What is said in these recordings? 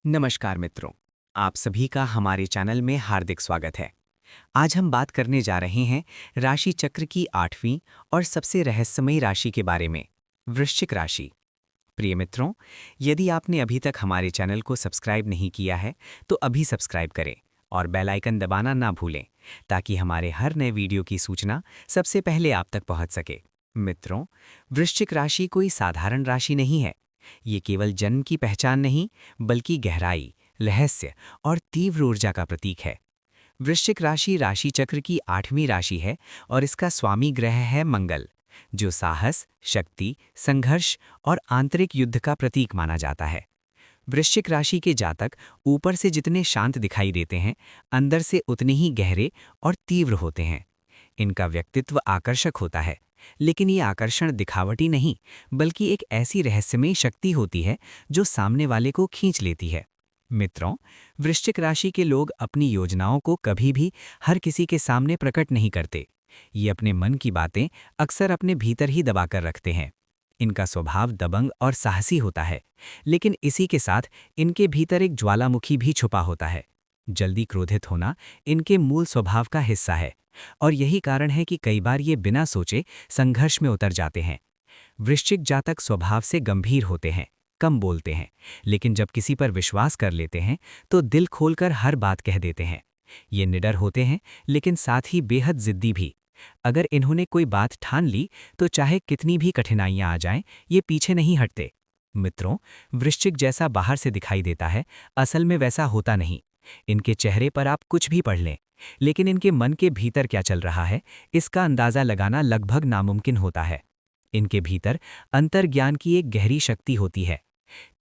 नमस्कार मित्रों, आप सभी का हमारे चैनल में हार्दिक स्वागत है। आज हम बात करने जा रहे हैं राशि चक्र की 8वीं और सबसे रहस्यमयी राशि के बारे में, वृश्चिक राशि। प्रिय मित्रों, यदि आपने अभी तक हमारे चैनल को सब्सक्राइब नहीं किया है तो अभी सब्सक्राइब करें और बेल आइकन दबाना ना भूलें ताकि हमारे हर नए वीडियो की सूचना सबसे पहले आप तक पहुंच सके। मित्रों, वृश्चिक राशि कोई साधारण राशि नहीं है। ये केवल जन्म की पहचान नहीं, बल्कि गहराई, रहस्य और तीव्र ऊर्जा का प्रतीक है। वृश्चिक राशि राशि चक्र की 8वीं राशि है और इसका स्वामी ग्रह है मंगल, जो साहस, शक्ति, संघर्ष और आंतरिक युद्ध का प्रतीक माना जाता है। वृश्चिक राशि के जातक ऊपर से जितने शांत दिखाई देते हैं, अंदर से उतने ही गहरे और तीव्र होते हैं। इनका व्यक्तित्व आकर्षक होता है, लेकिन ये आकर्षण दिखावटी नहीं, बल्कि एक ऐसी रहस्यमयी शक्ति होती है जो सामने वाले को खींच लेती है। मित्रों, वृश्चिक राशि के लोग अपनी योजनाओं को कभी भी हर किसी के सामने प्रकट नहीं करते। ये अपने मन की बातें अक्सर अपने भीतर ही दबाकर रखते हैं। इनका स्वभाव दबंग और साहसी होता है, लेकिन इसी के साथ इनके भीतर एक ज्वालामुखी भी छुपा होता है। जल्दी क्रोधित होना इनके मूल स्वभाव का हिस्सा है और यही कारण है कि कई बार ये बिना सोचे संघर्ष में उतर जाते हैं। वृश्चिक जातक स्वभाव से गंभीर होते हैं, कम बोलते हैं, लेकिन जब किसी पर विश्वास कर लेते हैं तो दिल खोलकर हर बात कह देते हैं। ये निडर होते हैं, लेकिन साथ ही बेहद जिद्दी भी। अगर इन्होंने कोई बात ठान ली तो चाहे कितनी भी कठिनाइयां आ जाएं, ये पीछे नहीं हटते। मित्रों, वृश्चिक जैसा बाहर से दिखाई देता है, असल में वैसा होता नहीं। इनके चेहरे पर आप कुछ भी पढ़ लें, लेकिन इनके मन के भीतर क्या चल रहा है, इसका अंदाजा लगाना लगभग नामुमकिन होता है। इनके भीतर अंतर्ज्ञान की एक गहरी शक्ति होती है।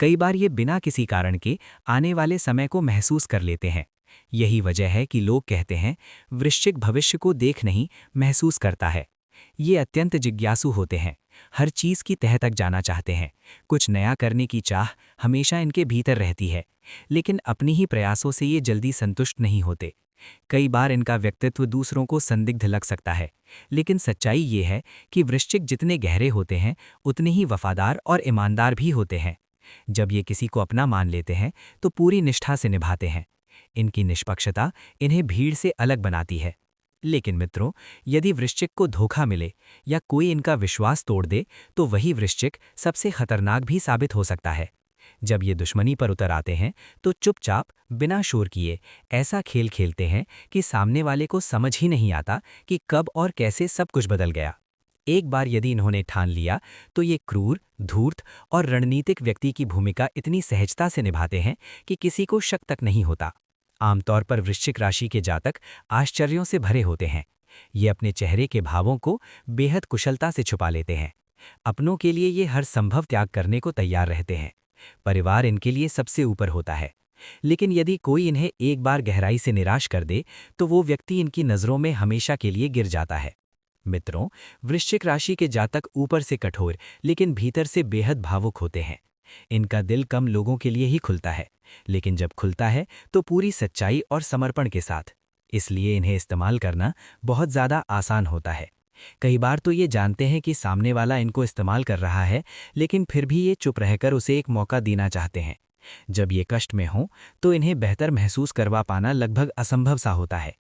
कई बार ये बिना किसी कारण के आने वाले समय को महसूस कर लेते हैं। यही वजह है कि लोग कहते हैं, वृश्चिक भविष्य को देख नहीं, महसूस करता है। ये अत्यंत जिज्ञासु होते हैं, हर चीज की तह तक जाना चाहते हैं। कुछ नया करने की चाह हमेशा इनके भीतर रहती है, लेकिन अपनी ही प्रयासों से ये जल्दी संतुष्ट नहीं होते। कई बार इनका व्यक्तित्व दूसरों को संदिग्ध लग सकता है, लेकिन सच्चाई ये है कि वृश्चिक जितने गहरे होते हैं, उतने ही वफादार और ईमानदार भी होते हैं। जब ये किसी को अपना मान लेते हैं तो पूरी निष्ठा से निभाते हैं। इनकी निष्पक्षता इन्हें भीड़ से अलग बनाती है। लेकिन मित्रों, यदि वृश्चिक को धोखा मिले या कोई इनका विश्वास तोड़ दे तो वही वृश्चिक सबसे खतरनाक भी साबित हो सकता है। जब ये दुश्मनी पर उतर आते हैं तो चुपचाप बिना शोर किए ऐसा खेल खेलते हैं कि सामने वाले को समझ ही नहीं आता कि कब और कैसे सब कुछ बदल गया। एक बार यदि इन्होंने ठान लिया तो ये क्रूर, धूर्त और रणनीतिक व्यक्ति की भूमिका इतनी सहजता से निभाते हैं कि किसी को शक तक नहीं होता। आमतौर पर वृश्चिक राशि के जातक आश्चर्यों से भरे होते हैं। ये अपने चेहरे के भावों को बेहद कुशलता से छुपा लेते हैं। अपनों के लिए ये हर संभव त्याग करने को तैयार रहते हैं। परिवार इनके लिए सबसे ऊपर होता है, लेकिन यदि कोई इन्हें एक बार गहराई से निराश कर दे तो वो व्यक्ति इनकी नज़रों में हमेशा के लिए गिर जाता है। मित्रों, वृश्चिक राशि के जातक ऊपर से कठोर लेकिन भीतर से बेहद भावुक होते हैं। इनका दिल कम लोगों के लिए ही खुलता है, लेकिन जब खुलता है तो पूरी सच्चाई और समर्पण के साथ। इसलिए इन्हें इस्तेमाल करना बहुत ज़्यादा आसान होता है। कई बार तो ये जानते हैं कि सामने वाला इनको इस्तेमाल कर रहा है, लेकिन फिर भी ये चुप रहकर उसे एक मौका देना चाहते हैं। जब ये कष्ट में हों तो इन्हें बेहतर महसूस करवा पाना लगभग असंभव सा होता है।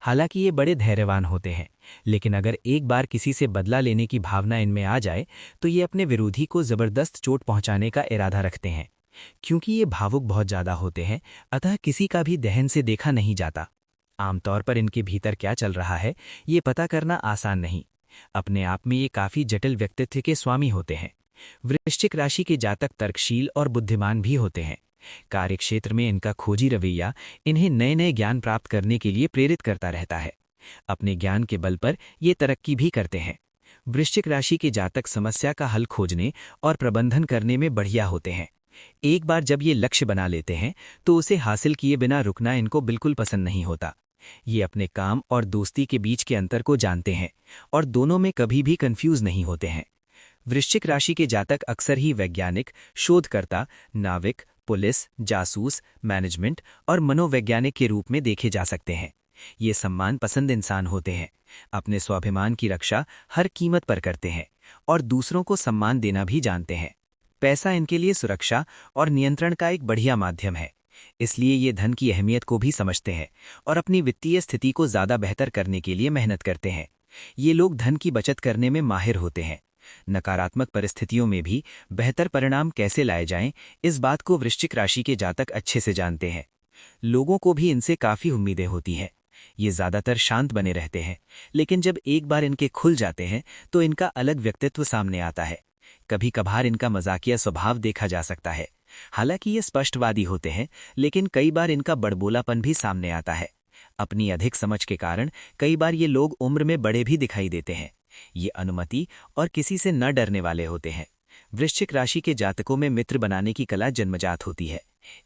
हालांकि ये बड़े धैर्यवान होते हैं, लेकिन अगर एक बार किसी से बदला लेने की भावना इनमें आ जाए तो ये अपने विरोधी को जबरदस्त चोट पहुंचाने का इरादा रखते हैं। क्योंकि ये भावुक बहुत ज़्यादा होते हैं, अतः किसी का भी दहन से देखा नहीं जाता। आमतौर पर इनके भीतर क्या चल रहा है ये पता करना आसान नहीं। अपने आप में ये काफ़ी जटिल व्यक्तित्व के स्वामी होते हैं। वृश्चिक राशि के जातक तर्कशील और बुद्धिमान भी होते हैं। कार्यक्षेत्र में इनका खोजी रवैया इन्हें नए नए ज्ञान प्राप्त करने के लिए प्रेरित करता रहता है। अपने ज्ञान के बल पर ये तरक्की भी करते हैं। वृश्चिक राशि के जातक समस्या का हल खोजने और प्रबंधन करने में बढ़िया होते हैं। एक बार जब ये लक्ष्य बना लेते हैं तो उसे हासिल किए बिना रुकना इनको बिल्कुल पसंद नहीं होता। ये अपने काम और दोस्ती के बीच के अंतर को जानते हैं और दोनों में कभी भी कंफ्यूज नहीं होते हैं। वृश्चिक राशि के जातक अक्सर ही वैज्ञानिक, शोधकर्ता, नाविक, पुलिस, जासूस, मैनेजमेंट और मनोवैज्ञानिक के रूप में देखे जा सकते हैं। ये सम्मान पसंद इंसान होते हैं, अपने स्वाभिमान की रक्षा हर कीमत पर करते हैं और दूसरों को सम्मान देना भी जानते हैं। पैसा इनके लिए सुरक्षा और नियंत्रण का एक बढ़िया माध्यम है, इसलिए ये धन की अहमियत को भी समझते हैं और अपनी वित्तीय स्थिति को ज़्यादा बेहतर करने के लिए मेहनत करते हैं। ये लोग धन की बचत करने में माहिर होते हैं। नकारात्मक परिस्थितियों में भी बेहतर परिणाम कैसे लाए जाएं, इस बात को वृश्चिक राशि के जातक अच्छे से जानते हैं। लोगों को भी इनसे काफ़ी उम्मीदें होती हैं। ये ज़्यादातर शांत बने रहते हैं, लेकिन जब एक बार इनके खुल जाते हैं तो इनका अलग व्यक्तित्व सामने आता है। कभी कभार इनका मजाकिया स्वभाव देखा जा सकता है। हालांकि ये स्पष्टवादी होते हैं, लेकिन कई बार इनका बड़बोलापन भी सामने आता है। अपनी अधिक समझ के कारण कई बार ये लोग उम्र में बड़े भी दिखाई देते हैं। ये अनुमति और किसी से न डरने वाले होते हैं। वृश्चिक राशि के जातकों में मित्र बनाने की कला जन्मजात होती है।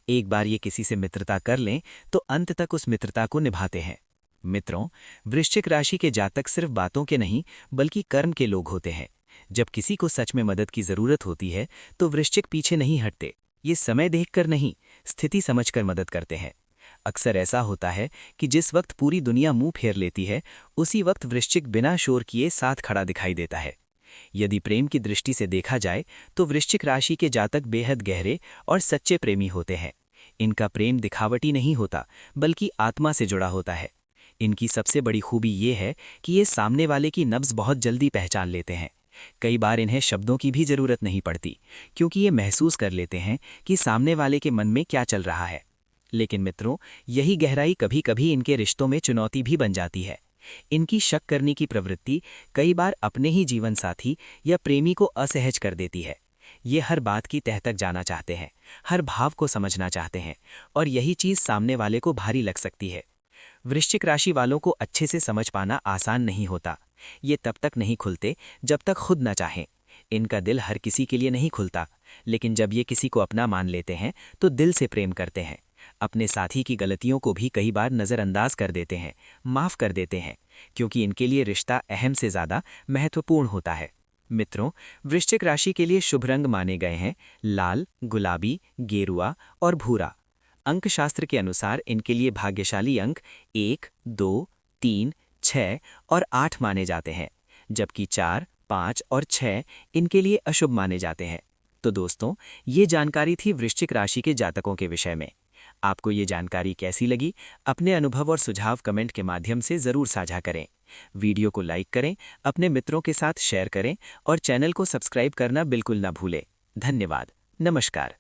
एक बार ये किसी से मित्रता कर लें तो अंत तक उस मित्रता को निभाते हैं। मित्रों, वृश्चिक राशि के जातक सिर्फ बातों के नहीं बल्कि कर्म के लोग होते हैं। जब किसी को सच में मदद की जरूरत होती है तो वृश्चिक पीछे नहीं हटते। ये समय देखकर नहीं, स्थिति समझकर मदद करते हैं। अक्सर ऐसा होता है कि जिस वक्त पूरी दुनिया मुंह फेर लेती है, उसी वक्त वृश्चिक बिना शोर किए साथ खड़ा दिखाई देता है। यदि प्रेम की दृष्टि से देखा जाए तो वृश्चिक राशि के जातक बेहद गहरे और सच्चे प्रेमी होते हैं। इनका प्रेम दिखावटी नहीं होता बल्कि आत्मा से जुड़ा होता है। इनकी सबसे बड़ी खूबी ये है कि ये सामने वाले की नब्ज बहुत जल्दी पहचान लेते हैं। कई बार इन्हें शब्दों की भी जरूरत नहीं पड़ती, क्योंकि ये महसूस कर लेते हैं कि सामने वाले के मन में क्या चल रहा है। लेकिन मित्रों, यही गहराई कभी कभी इनके रिश्तों में चुनौती भी बन जाती है। इनकी शक करने की प्रवृत्ति कई बार अपने ही जीवन साथी या प्रेमी को असहज कर देती है। ये हर बात की तह तक जाना चाहते हैं, हर भाव को समझना चाहते हैं, और यही चीज़ सामने वाले को भारी लग सकती है। वृश्चिक राशि वालों को अच्छे से समझ पाना आसान नहीं होता। ये तब तक नहीं खुलते जब तक खुद न चाहें। इनका दिल हर किसी के लिए नहीं खुलता, लेकिन जब ये किसी को अपना मान लेते हैं तो दिल से प्रेम करते हैं। अपने साथी की गलतियों को भी कई बार नज़रअंदाज कर देते हैं, माफ़ कर देते हैं, क्योंकि इनके लिए रिश्ता अहम से ज़्यादा महत्वपूर्ण होता है। मित्रों, वृश्चिक राशि के लिए शुभ रंग माने गए हैं लाल, गुलाबी, गेरुआ और भूरा। अंकशास्त्र के अनुसार इनके लिए भाग्यशाली अंक 1, 2, 3, 6 और 8 माने जाते हैं, जबकि 4, 5 और 6 इनके लिए अशुभ माने जाते हैं। तो दोस्तों, ये जानकारी थी वृश्चिक राशि के जातकों के विषय में। आपको ये जानकारी कैसी लगी? अपने अनुभव और सुझाव कमेंट के माध्यम से ज़रूर साझा करें। वीडियो को लाइक करें, अपने मित्रों के साथ शेयर करें और चैनल को सब्सक्राइब करना बिल्कुल ना भूलें। धन्यवाद। नमस्कार।